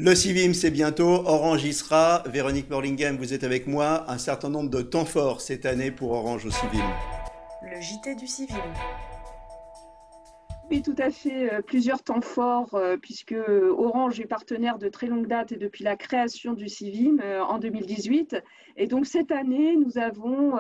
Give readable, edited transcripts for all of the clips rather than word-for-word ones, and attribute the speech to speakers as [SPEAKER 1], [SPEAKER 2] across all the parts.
[SPEAKER 1] Le Civim, c'est bientôt. Orange y sera. Véronique Morlingham, vous êtes avec moi. Un certain nombre de temps forts cette année pour Orange au Civim.
[SPEAKER 2] Le JT du Civil.
[SPEAKER 3] Oui, tout à fait. Plusieurs temps forts, puisque Orange est partenaire de très longue date et depuis la création du Civim en 2018. Et donc cette année, nous avons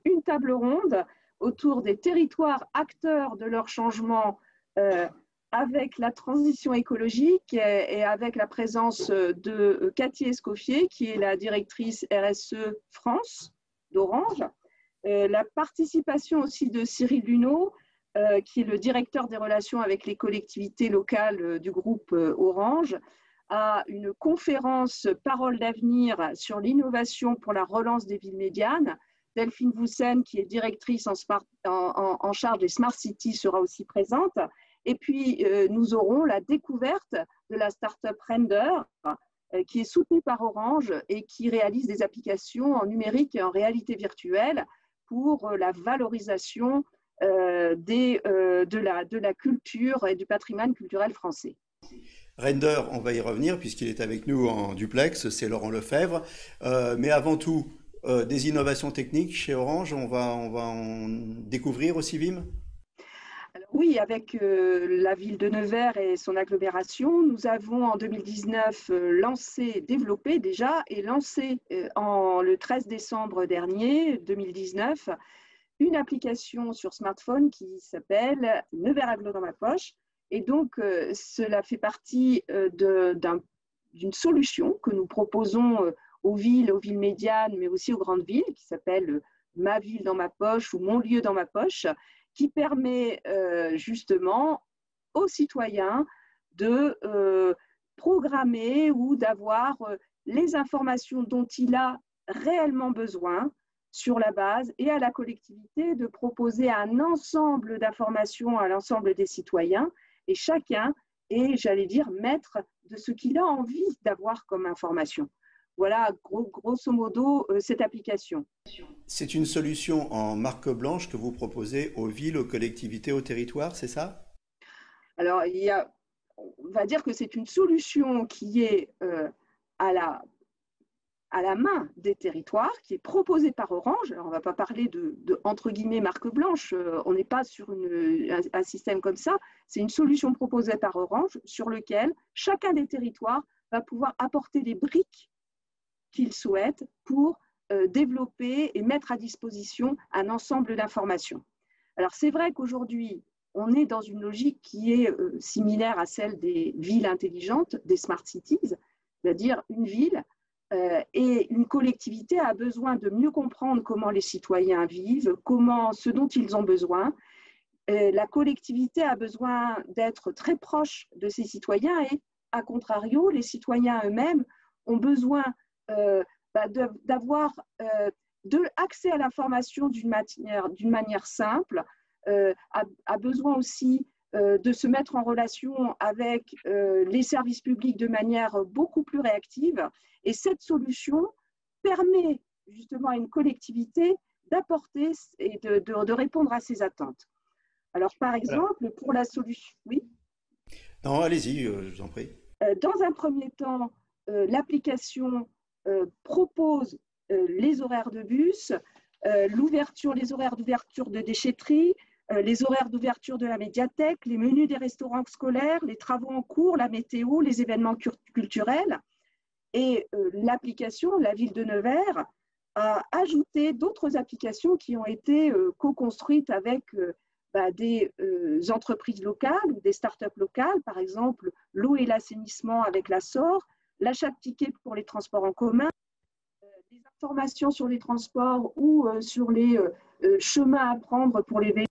[SPEAKER 3] une table ronde autour des territoires acteurs de leur changement euh, avec la transition écologique et avec la présence de Cathy Escoffier, qui est la directrice RSE France d'Orange. La participation aussi de Cyril Luneau, qui est le directeur des relations avec les collectivités locales du groupe Orange, à une conférence Parole d'avenir sur l'innovation pour la relance des villes médianes. Delphine Voussen, qui est directrice en charge des Smart Cities, sera aussi présente. Et puis, nous aurons la découverte de la start-up Render, qui est soutenue par Orange et qui réalise des applications en numérique et en réalité virtuelle pour la valorisation de la culture et du patrimoine culturel français.
[SPEAKER 1] Render, on va y revenir puisqu'il est avec nous en duplex, c'est Laurent Lefebvre. Mais avant tout, des innovations techniques chez Orange, on va en découvrir au Civim.
[SPEAKER 3] Alors, oui, avec la ville de Nevers et son agglomération, nous avons en 2019 développé déjà et lancé le 13 décembre dernier, 2019, une application sur smartphone qui s'appelle Nevers Agglo dans ma poche. Et donc, cela fait partie d'une solution que nous proposons aux villes médianes, mais aussi aux grandes villes, qui s'appelle Ma ville dans ma poche ou Mon lieu dans ma poche, qui permet justement aux citoyens de programmer ou d'avoir les informations dont il a réellement besoin sur la base et à la collectivité de proposer un ensemble d'informations à l'ensemble des citoyens et chacun est, j'allais dire, maître de ce qu'il a envie d'avoir comme information. Voilà, grosso modo, cette application.
[SPEAKER 1] C'est une solution en marque blanche que vous proposez aux villes, aux collectivités, aux territoires, c'est ça?
[SPEAKER 3] Alors, on va dire que c'est une solution qui est à la main des territoires, qui est proposée par Orange. Alors, on ne va pas parler entre guillemets, marque blanche, on n'est pas sur un système comme ça. C'est une solution proposée par Orange sur lequel chacun des territoires va pouvoir apporter les briques qu'il souhaite pour développer et mettre à disposition un ensemble d'informations. Alors, c'est vrai qu'aujourd'hui, on est dans une logique qui est similaire à celle des villes intelligentes, des smart cities, c'est-à-dire une ville et une collectivité a besoin de mieux comprendre comment les citoyens vivent, ce dont ils ont besoin. La collectivité a besoin d'être très proche de ses citoyens et, à contrario, les citoyens eux-mêmes ont besoin d'avoir accès à l'information d'une manière simple, a besoin aussi de se mettre en relation avec les services publics de manière beaucoup plus réactive. Et cette solution permet justement à une collectivité d'apporter et de répondre à ces attentes. Alors, par
[SPEAKER 1] Voilà.
[SPEAKER 3] exemple, pour la solution, oui,
[SPEAKER 1] Non, allez-y, je vous en prie.
[SPEAKER 3] dans un premier temps, l'application propose les horaires de bus, les horaires d'ouverture de déchetterie, les horaires d'ouverture de la médiathèque, les menus des restaurants scolaires, les travaux en cours, la météo, les événements culturels. Et l'application, la ville de Nevers, a ajouté d'autres applications qui ont été co-construites avec des entreprises locales ou des startups locales, par exemple l'eau et l'assainissement avec la SOR, l'achat de tickets pour les transports en commun, des informations sur les transports ou sur les chemins à prendre pour les vélos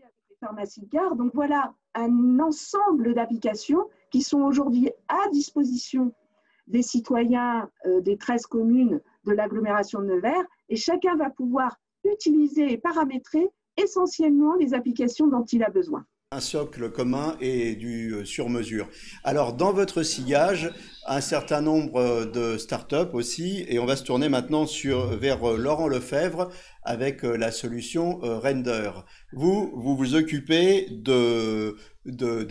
[SPEAKER 3] avec les pharmacies de gare. Donc voilà un ensemble d'applications qui sont aujourd'hui à disposition des citoyens des 13 communes de l'agglomération de Nevers et chacun va pouvoir utiliser et paramétrer essentiellement les applications dont il a besoin.
[SPEAKER 1] Un socle commun et du sur-mesure. Alors, dans votre sillage, un certain nombre de startups aussi, et on va se tourner maintenant vers Laurent Lefebvre avec la solution Render. Vous vous occupez de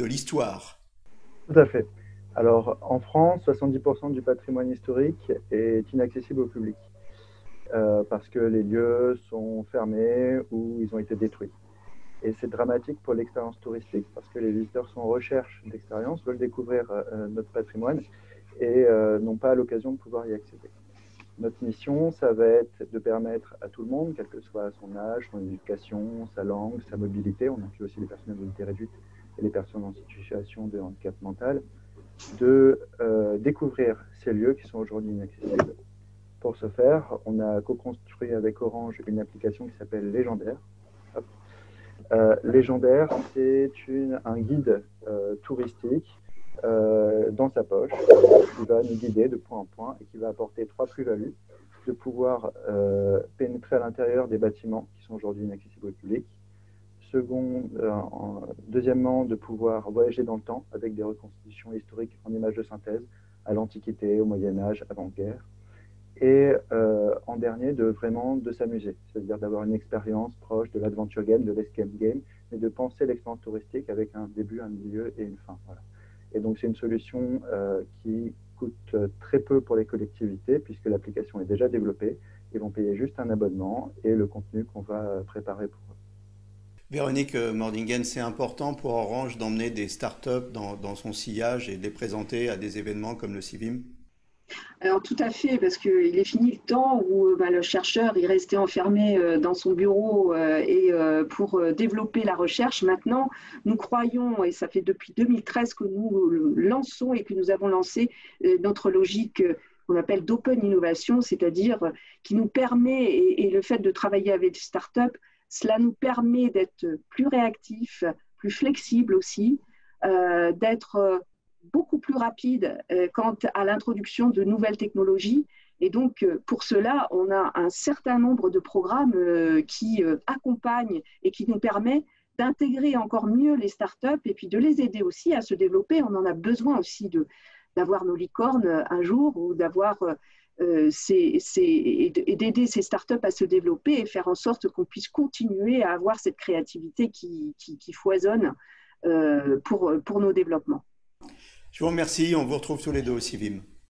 [SPEAKER 1] l'histoire.
[SPEAKER 4] Tout à fait. Alors, en France, 70% du patrimoine historique est inaccessible au public parce que les lieux sont fermés ou ils ont été détruits. Et c'est dramatique pour l'expérience touristique parce que les visiteurs sont en recherche d'expérience, veulent découvrir notre patrimoine et n'ont pas l'occasion de pouvoir y accéder. Notre mission, ça va être de permettre à tout le monde, quel que soit son âge, son éducation, sa langue, sa mobilité, on inclut aussi les personnes à mobilité réduite et les personnes en situation de handicap mental, de découvrir ces lieux qui sont aujourd'hui inaccessibles. Pour ce faire, on a co-construit avec Orange une application qui s'appelle Légendaire. Légendaire, c'est un guide touristique dans sa poche qui va nous guider de point en point et qui va apporter 3 plus-values: de pouvoir pénétrer à l'intérieur des bâtiments qui sont aujourd'hui inaccessibles au public. Deuxièmement, de pouvoir voyager dans le temps avec des reconstitutions historiques en images de synthèse à l'Antiquité, au Moyen-Âge, avant-guerre. Et en dernier, de s'amuser, c'est-à-dire d'avoir une expérience proche de l'adventure game, de l'escape game, mais de penser l'expérience touristique avec un début, un milieu et une fin. Voilà. Et donc c'est une solution qui coûte très peu pour les collectivités puisque l'application est déjà développée. Ils vont payer juste un abonnement et le contenu qu'on va préparer pour eux.
[SPEAKER 1] Véronique Mordingen, c'est important pour Orange d'emmener des startups dans son sillage et de les présenter à des événements comme le CIVIM?
[SPEAKER 3] Alors tout à fait, parce qu'il est fini le temps où le chercheur il restait enfermé dans son bureau et pour développer la recherche. Maintenant, nous croyons, et ça fait depuis 2013 que nous lançons et que nous avons lancé notre logique qu'on appelle d'open innovation, c'est-à-dire qui nous permet, et le fait de travailler avec des startups, cela nous permet d'être plus réactifs, plus flexibles aussi, d'être beaucoup plus rapide quant à l'introduction de nouvelles technologies. Et donc, pour cela, on a un certain nombre de programmes qui accompagnent et qui nous permettent d'intégrer encore mieux les startups et puis de les aider aussi à se développer. On en a besoin aussi d'avoir nos licornes un jour ou d'avoir et d'aider ces startups à se développer et faire en sorte qu'on puisse continuer à avoir cette créativité qui foisonne pour nos développements.
[SPEAKER 1] Je vous remercie, on vous retrouve tous les deux au CIVIM.